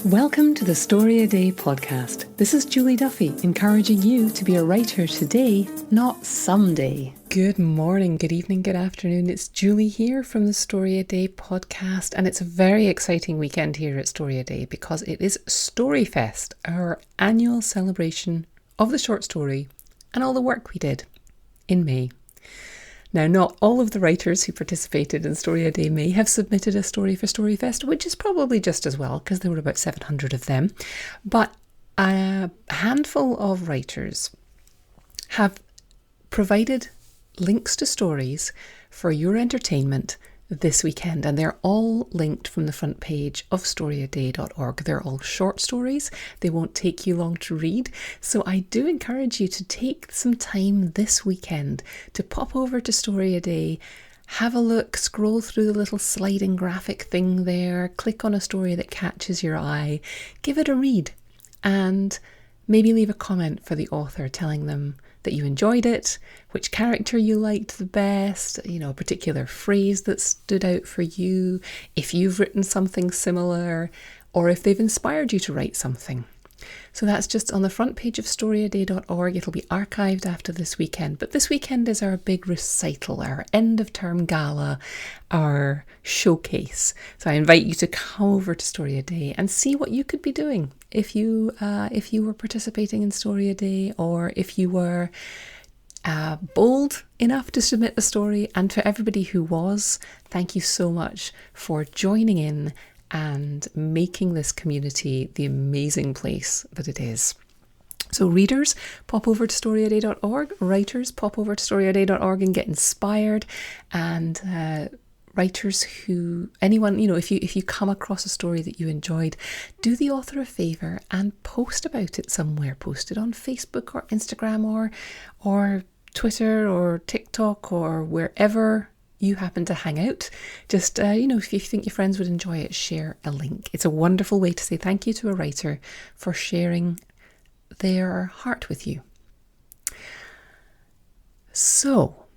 Welcome to the Story a Day podcast. This is Julie Duffy, encouraging you to be a writer today, not someday. Good morning, good evening, good afternoon. It's Julie here from the Story a Day podcast, and it's a very exciting weekend here at Story a Day because it is StoryFest, our annual celebration of the short story and all the work we did in May. Now, not all of the writers who participated in Story a Day May have submitted a story for StoryFest, which is probably just as well because there were about 700 of them. But a handful of writers have provided links to stories for your entertainment this weekend, and they're all linked from the front page of storyaday.org. They're all short stories. They won't take you long to read. So I do encourage you to take some time this weekend to pop over to Story a Day, have a look, scroll through the little sliding graphic thing there, click on a story that catches your eye, give it a read, and maybe leave a comment for the author telling them that you enjoyed it, which character you liked the best, a particular phrase that stood out for you, if you've written something similar, or if they've inspired you to write something. So that's just on the front page of storyaday.org. It'll be archived after this weekend. But this weekend is our big recital, our end of term gala, our showcase. So I invite you to come over to Story a Day and see what you could be doing if you were participating in Story a Day, or if you were bold enough to submit a story. And for everybody who was, thank you so much for joining in and making this community the amazing place that it is. So readers, pop over to storyaday.org. Writers, pop over to storyaday.org and get inspired. And writers anyone, if you come across a story that you enjoyed, do the author a favour and post about it somewhere. Post it on Facebook or Instagram or Twitter or TikTok or wherever you happen to hang out. Just, if you think your friends would enjoy it, share a link. It's a wonderful way to say thank you to a writer for sharing their heart with you. So,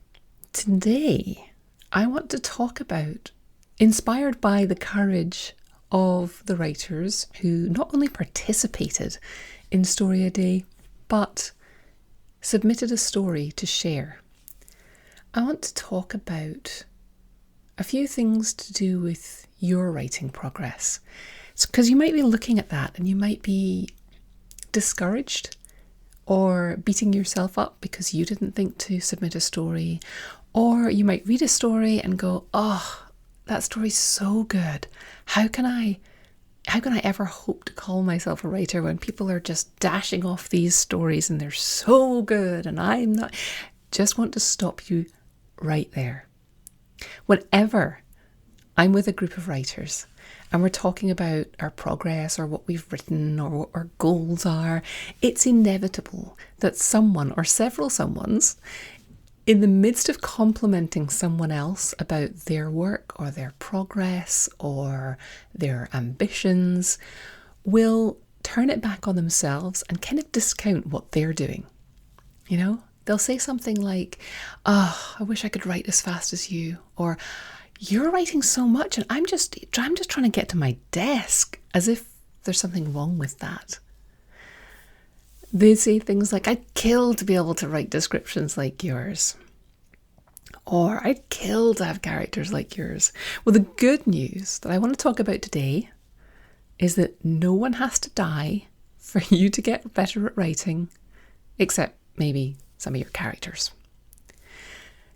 today I want to talk about, inspired by the courage of the writers who not only participated in Story a Day, but submitted a story to share. I want to talk about a few things to do with your writing progress. Because you might be looking at that and you might be discouraged or beating yourself up because you didn't think to submit a story. Or you might read a story and go, oh, that story's so good. How can I ever hope to call myself a writer when people are just dashing off these stories and they're so good and I'm not? Just want to stop you right there. Whenever I'm with a group of writers and we're talking about our progress or what we've written or what our goals are, it's inevitable that someone or several someones, in the midst of complimenting someone else about their work or their progress or their ambitions, will turn it back on themselves and kind of discount what they're doing. They'll say something like, oh, I wish I could write as fast as you. Or, you're writing so much and I'm just trying to get to my desk, as if there's something wrong with that. They say things like, I'd kill to be able to write descriptions like yours. Or, I'd kill to have characters like yours. Well, the good news that I want to talk about today is that no one has to die for you to get better at writing, except maybe some of your characters.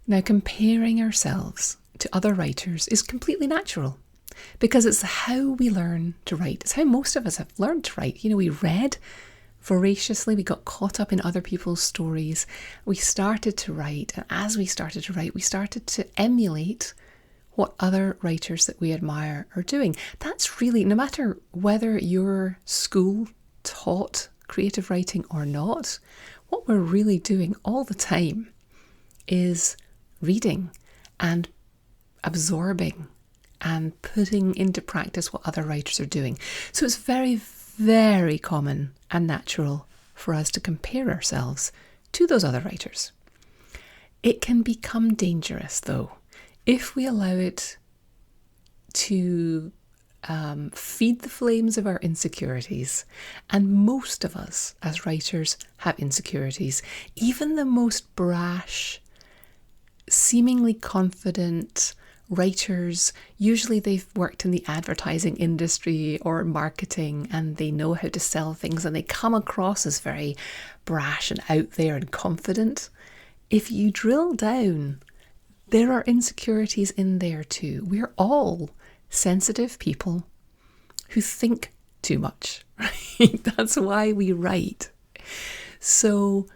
Now, comparing ourselves to other writers is completely natural because it's how we learn to write. It's how most of us have learned to write. We read voraciously, we got caught up in other people's stories. We started to write, and as we started to write, we started to emulate what other writers that we admire are doing. That's really, no matter whether your school taught creative writing or not, what we're really doing all the time is reading and absorbing and putting into practice what other writers are doing. So it's very, very common and natural for us to compare ourselves to those other writers. It can become dangerous, though, if we allow it to feed the flames of our insecurities. And most of us as writers have insecurities. Even the most brash, seemingly confident writers, usually they've worked in the advertising industry or marketing, and they know how to sell things, and they come across as very brash and out there and confident. If you drill down, there are insecurities in there too. We're all sensitive people who think too much, right? That's why we write. So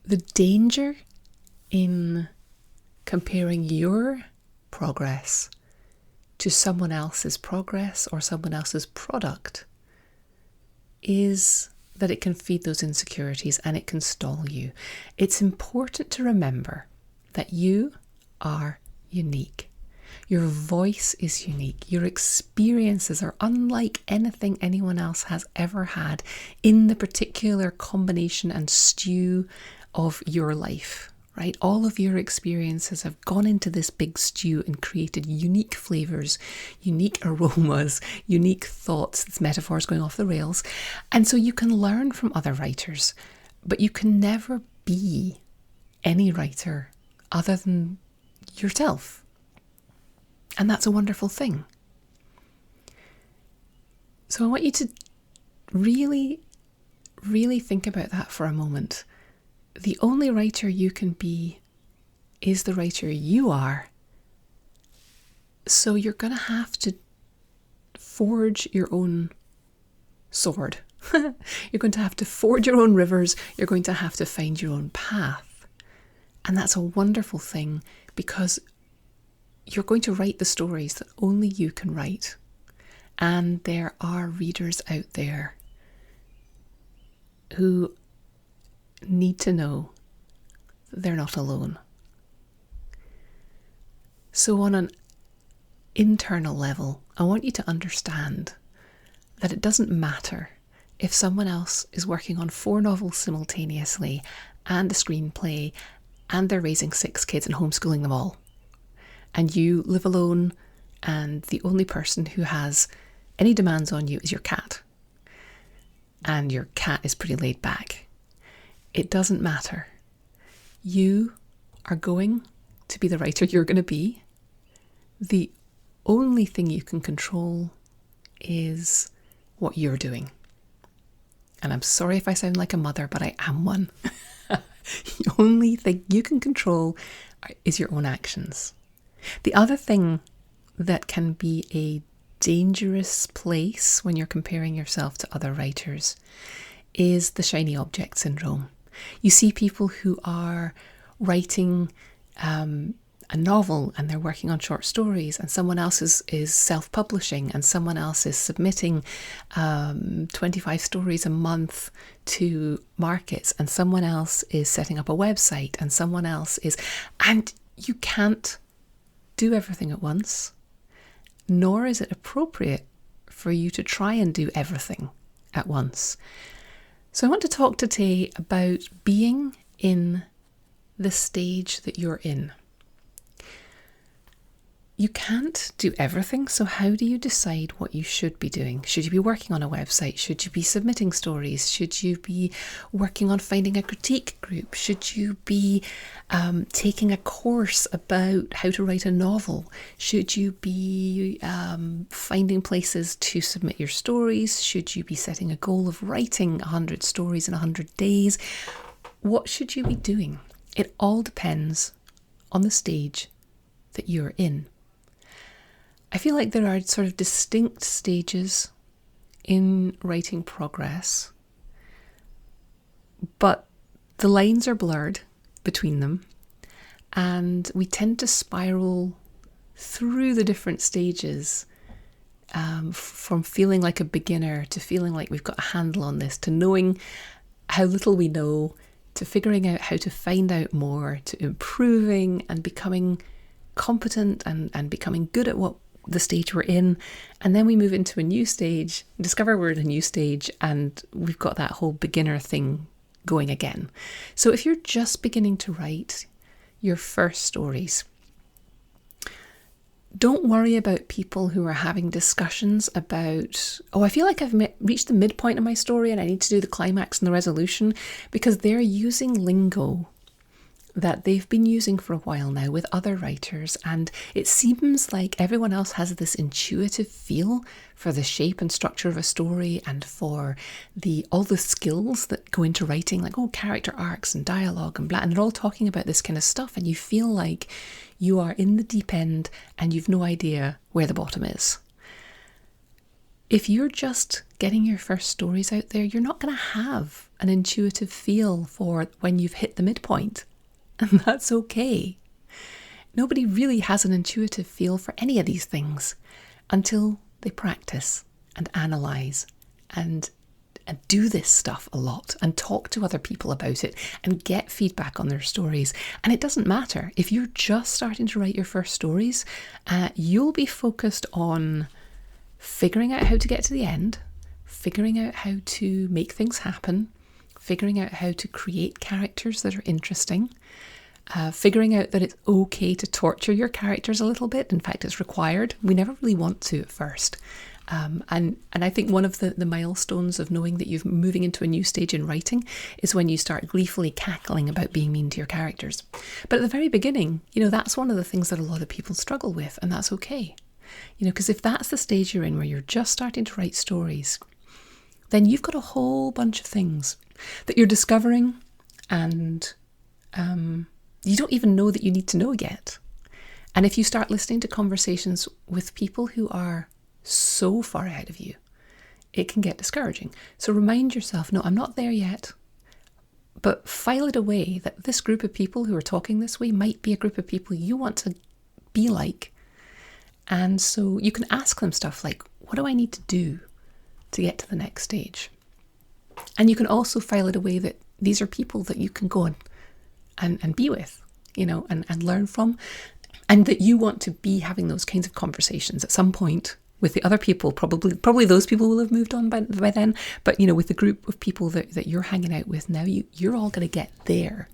the danger in comparing your progress to someone else's progress or someone else's product is that it can feed those insecurities and it can stall you. It's important to remember that you are unique. Your voice is unique. Your experiences are unlike anything anyone else has ever had in the particular combination and stew of your life, right? All of your experiences have gone into this big stew and created unique flavors, unique aromas, unique thoughts. This metaphor is going off the rails. And so you can learn from other writers, but you can never be any writer other than yourself. And that's a wonderful thing. So I want you to really, really think about that for a moment. The only writer you can be is the writer you are. So you're going to have to forge your own sword. You're going to have to forge your own rivers. You're going to have to find your own path. And that's a wonderful thing, because you're going to write the stories that only you can write. And there are readers out there who need to know that they're not alone. So on an internal level, I want you to understand that it doesn't matter if someone else is working on 4 novels simultaneously and a screenplay, and they're raising 6 kids and homeschooling them all, and you live alone, and the only person who has any demands on you is your cat, and your cat is pretty laid back. It doesn't matter. You are going to be the writer you're going to be. The only thing you can control is what you're doing. And I'm sorry if I sound like a mother, but I am one. The only thing you can control is your own actions. The other thing that can be a dangerous place when you're comparing yourself to other writers is the shiny object syndrome. You see people who are writing a novel and they're working on short stories, and someone else is self-publishing, and someone else is submitting 25 stories a month to markets, and someone else is setting up a website, and someone else is... And you can't do everything at once, nor is it appropriate for you to try and do everything at once. So I want to talk today about being in the stage that you're in. You can't do everything, so how do you decide what you should be doing? Should you be working on a website? Should you be submitting stories? Should you be working on finding a critique group? Should you be taking a course about how to write a novel? Should you be finding places to submit your stories? Should you be setting a goal of writing 100 stories in 100 days? What should you be doing? It all depends on the stage that you're in. I feel like there are sort of distinct stages in writing progress, but the lines are blurred between them, and we tend to spiral through the different stages, from feeling like a beginner to feeling like we've got a handle on this, to knowing how little we know, to figuring out how to find out more, to improving and becoming competent and becoming good at what the stage we're in. And then we move into a new stage, discover we're in a new stage, and we've got that whole beginner thing going again. So if you're just beginning to write your first stories, Don't worry about people who are having discussions about, oh, I feel like I've reached the midpoint of my story and I need to do the climax and the resolution, because they're using lingo that they've been using for a while now with other writers, and it seems like everyone else has this intuitive feel for the shape and structure of a story and for all the skills that go into writing, like character arcs and dialogue and blah, and they're all talking about this kind of stuff, and you feel like you are in the deep end and you've no idea where the bottom is. If you're just getting your first stories out there, you're not going to have an intuitive feel for when you've hit the midpoint. And that's okay. Nobody really has an intuitive feel for any of these things until they practice and analyse and do this stuff a lot and talk to other people about it and get feedback on their stories. And it doesn't matter. If you're just starting to write your first stories, you'll be focused on figuring out how to get to the end, figuring out how to make things happen, figuring out how to create characters that are interesting, figuring out that it's okay to torture your characters a little bit. In fact, it's required. We never really want to at first. And I think one of the milestones of knowing that you're moving into a new stage in writing is when you start gleefully cackling about being mean to your characters. But at the very beginning, that's one of the things that a lot of people struggle with, and that's okay. Because if that's the stage you're in where you're just starting to write stories, then you've got a whole bunch of things that you're discovering, and you don't even know that you need to know yet. And if you start listening to conversations with people who are so far ahead of you, it can get discouraging. So remind yourself, no, I'm not there yet, but file it away that this group of people who are talking this way might be a group of people you want to be like. And so you can ask them stuff like, what do I need to do to get to the next stage? And you can also file it away that these are people that you can go and be with, and learn from, and that you want to be having those kinds of conversations at some point with the other people. Probably those people will have moved on by then, but with the group of people that you're hanging out with now, you're all going to get there.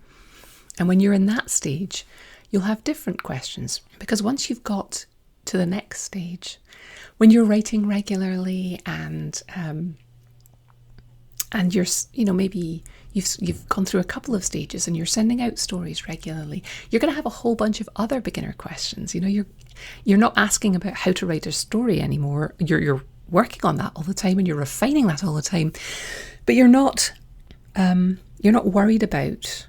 And when you're in that stage, you'll have different questions, because once you've got to the next stage, when you're writing regularly and you're, maybe you've gone through a couple of stages and you're sending out stories regularly, you're going to have a whole bunch of other beginner questions. You're not asking about how to write a story anymore. You're working on that all the time and you're refining that all the time, but you're not worried about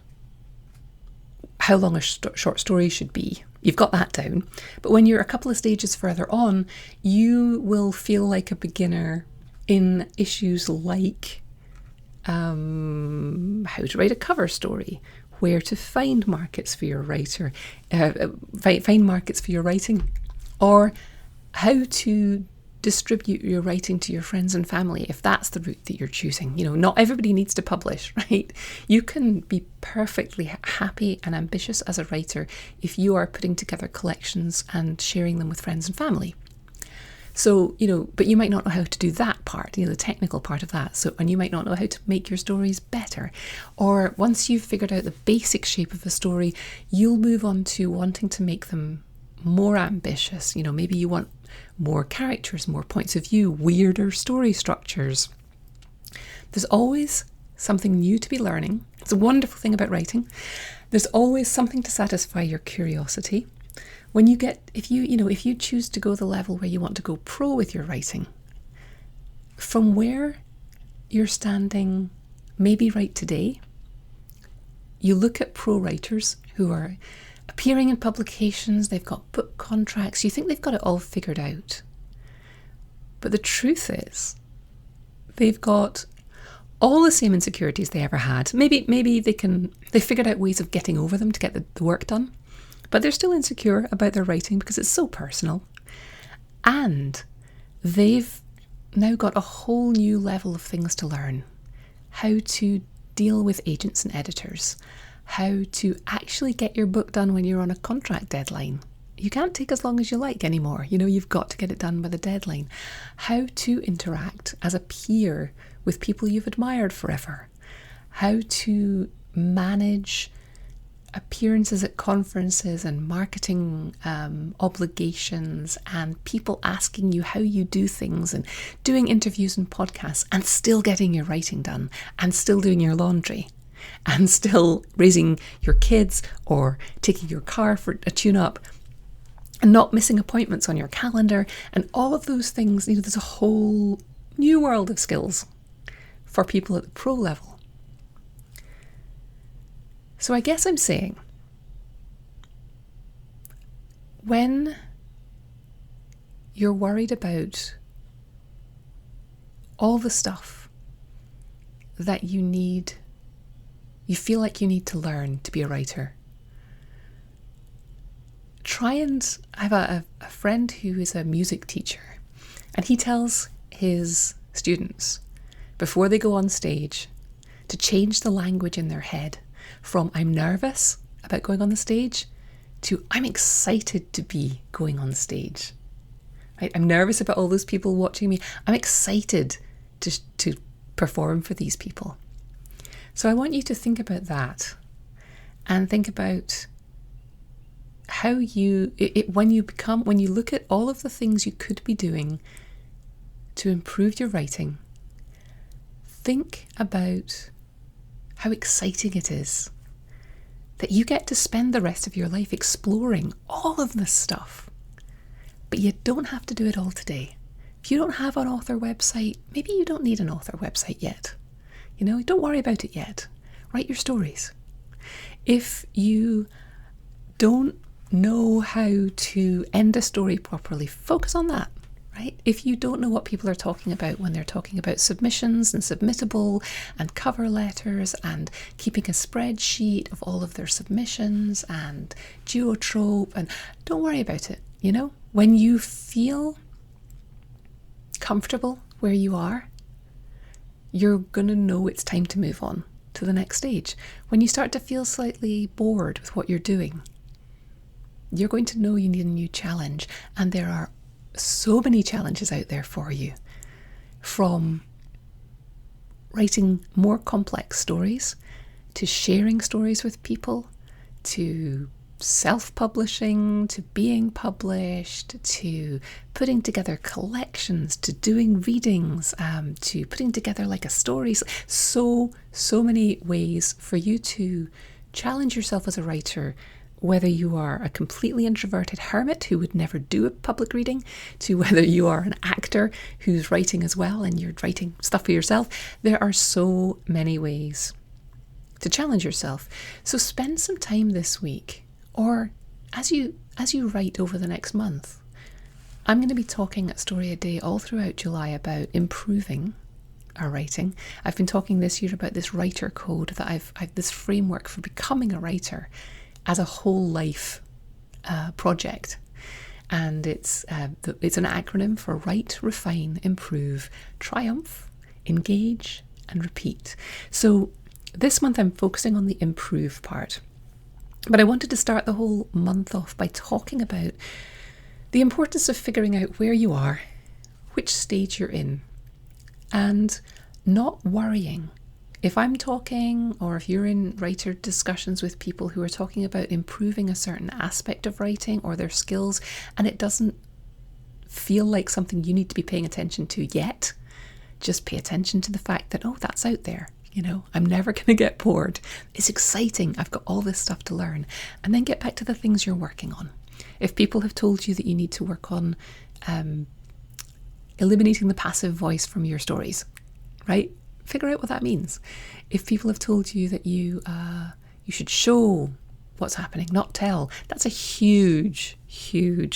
how long a short story should be. You've got that down. But when you're a couple of stages further on, you will feel like a beginner in issues like how to write a cover story, where to find markets for your find markets for your writing, or how to distribute your writing to your friends and family, if that's the route that you're choosing. Not everybody needs to publish, right? You can be perfectly happy and ambitious as a writer if you are putting together collections and sharing them with friends and family. So, but you might not know how to do that part, the technical part of that. So, and you might not know how to make your stories better. Or once you've figured out the basic shape of a story, you'll move on to wanting to make them more ambitious. Maybe you want more characters, more points of view, weirder story structures. There's always something new to be learning. It's a wonderful thing about writing. There's always something to satisfy your curiosity. When you if you choose to go the level where you want to go pro with your writing, from where you're standing, maybe right today, you look at pro writers who are appearing in publications, they've got book contracts, you think they've got it all figured out. But the truth is, they've got all the same insecurities they ever had. Maybe they figured out ways of getting over them to get the work done. But they're still insecure about their writing because it's so personal. And they've now got a whole new level of things to learn. How to deal with agents and editors. How to actually get your book done when you're on a contract deadline. You can't take as long as you like anymore. You've got to get it done by the deadline. How to interact as a peer with people you've admired forever. How to manage appearances at conferences and marketing obligations and people asking you how you do things and doing interviews and podcasts and still getting your writing done and still doing your laundry and still raising your kids or taking your car for a tune-up and not missing appointments on your calendar and all of those things. There's a whole new world of skills for people at the pro level. So I guess I'm saying, when you're worried about all the stuff that you feel like you need to learn to be a writer, I have a friend who is a music teacher, and he tells his students before they go on stage to change the language in their head from "I'm nervous about going on the stage" to "I'm excited to be going on stage." Right? I'm nervous about all those people watching me. I'm excited to perform for these people. So I want you to think about that and think about how when you look at all of the things you could be doing to improve your writing, think about how exciting it is that you get to spend the rest of your life exploring all of this stuff. But you don't have to do it all today. If you don't have an author website, maybe you don't need an author website yet. Don't worry about it yet. Write your stories. If you don't know how to end a story properly, focus on that. Right? If you don't know what people are talking about when they're talking about submissions and submittable and cover letters and keeping a spreadsheet of all of their submissions and geotrope, and don't worry about it. When you feel comfortable where you are, you're going to know it's time to move on to the next stage. When you start to feel slightly bored with what you're doing, you're going to know you need a new challenge, and there are so many challenges out there for you, from writing more complex stories to sharing stories with people to self-publishing to being published to putting together collections to doing readings to putting together like a story. So many ways for you to challenge yourself as a writer, whether you are a completely introverted hermit who would never do a public reading, to whether you are an actor who's writing as well and you're writing stuff for yourself. There are so many ways to challenge yourself. So spend some time this week, or as you write over the next month. I'm going to be talking at Story a Day all throughout July about improving our writing. I've been talking this year about this writer code, that I've this framework for becoming a writer as a whole life project. And it's an acronym for Write, Refine, Improve, Triumph, Engage, and Repeat. So this month I'm focusing on the improve part. But I wanted to start the whole month off by talking about the importance of figuring out where you are, which stage you're in, and not worrying. If I'm talking, or if you're in writer discussions with people who are talking about improving a certain aspect of writing or their skills, and it doesn't feel like something you need to be paying attention to yet, just pay attention to the fact that, oh, that's out there. I'm never going to get bored. It's exciting. I've got all this stuff to learn. And then get back to the things you're working on. If people have told you that you need to work on eliminating the passive voice from your stories, right? Figure out what that means. If people have told you that you should show what's happening, not tell, that's a huge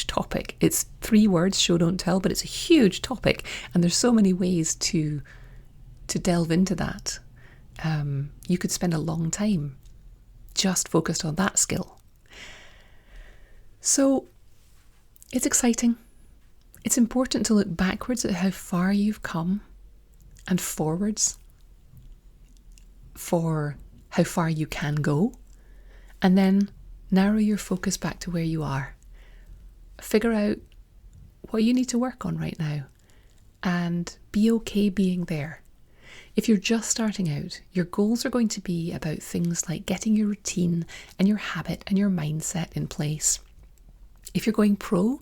topic. It's 3 words, show, don't tell, but it's a huge topic. And there's so many ways to delve into that. You could spend a long time just focused on that skill. So it's exciting. It's important to look backwards at how far you've come and forwards for how far you can go, and then narrow your focus back to where you are. Figure out what you need to work on right now and be okay being there. If you're just starting out, your goals are going to be about things like getting your routine and your habit and your mindset in place. If you're going pro,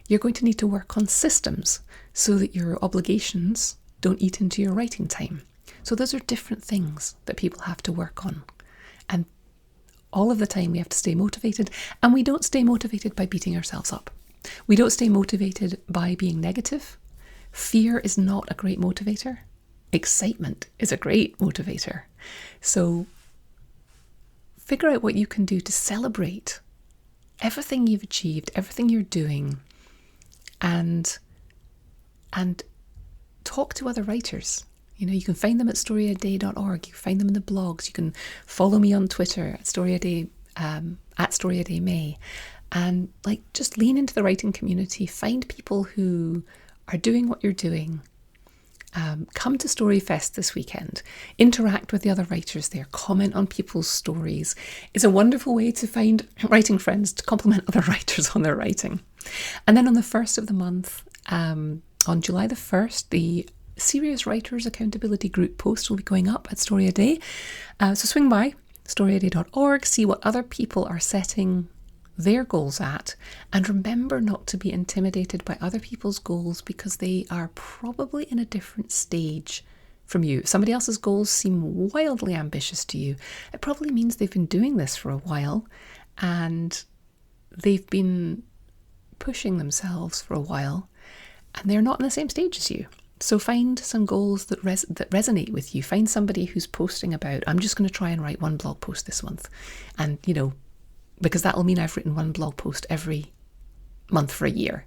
you're going to need to work on systems so that your obligations don't eat into your writing time. So those are different things that people have to work on. And all of the time we have to stay motivated, and we don't stay motivated by beating ourselves up. We don't stay motivated by being negative. Fear is not a great motivator. Excitement is a great motivator. So figure out what you can do to celebrate everything you've achieved, everything you're doing, and talk to other writers. You can find them at storyaday.org. You can find them in the blogs. You can follow me on Twitter at storyaday, at storyaday.may. And just lean into the writing community. Find people who are doing what you're doing. Come to StoryFest this weekend. Interact with the other writers there. Comment on people's stories. It's a wonderful way to find writing friends to compliment other writers on their writing. And then on the 1st of the month, on July the 1st, the Serious Writers Accountability Group post will be going up at Story A Day. So swing by storyaday.org, see what other people are setting their goals at, and remember not to be intimidated by other people's goals because they are probably in a different stage from you. If somebody else's goals seem wildly ambitious to you, it probably means they've been doing this for a while and they've been pushing themselves for a while and they're not in the same stage as you. So find some goals that resonate with you. Find somebody who's posting about, I'm just going to try and write one blog post this month. And, because that'll mean I've written one blog post every month for a year.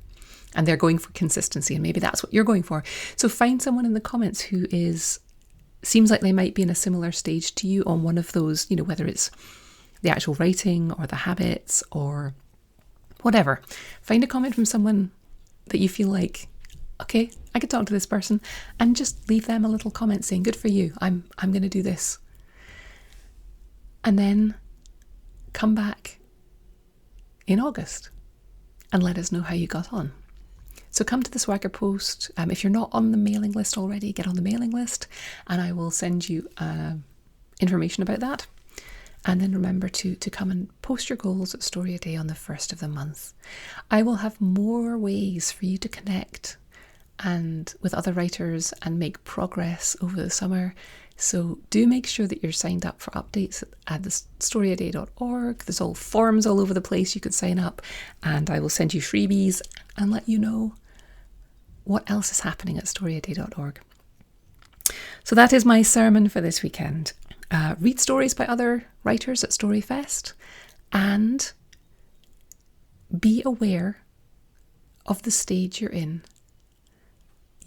And they're going for consistency, and maybe that's what you're going for. So find someone in the comments who seems like they might be in a similar stage to you on one of those, whether it's the actual writing or the habits or whatever. Find a comment from someone that you feel like, okay, I could talk to this person, and just leave them a little comment saying, good for you, I'm going to do this. And then come back in August and let us know how you got on. So come to the Swagger post. If you're not on the mailing list already, get on the mailing list and I will send you information about that. And then remember to come and post your goals at Story A Day on the 1st of the month. I will have more ways for you to connect and with other writers and make progress over the summer. So do make sure that you're signed up for updates at the storyaday.org. There's all forms all over the place you could sign up, and I will send you freebies and let you know what else is happening at storyaday.org. So that is my sermon for this weekend. Read stories by other writers at StoryFest and be aware of the stage you're in.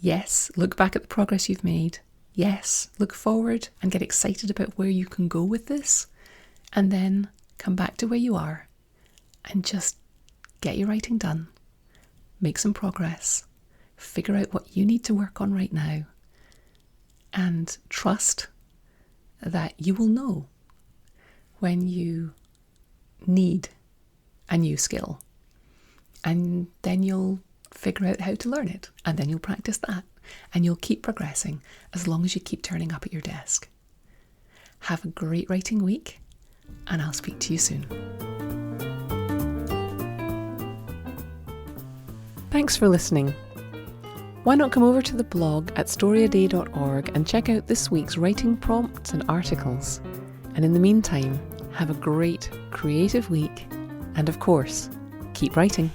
Yes, look back at the progress you've made. Yes, look forward and get excited about where you can go with this, and then come back to where you are and just get your writing done. Make some progress. Figure out what you need to work on right now, and trust that you will know when you need a new skill, and then you'll figure out how to learn it, and then you'll practice that, and you'll keep progressing as long as you keep turning up at your desk. Have a great writing week, and I'll speak to you soon. Thanks for listening. Why not come over to the blog at storyaday.org and check out this week's writing prompts and articles. And in the meantime, have a great creative week, and of course, keep writing.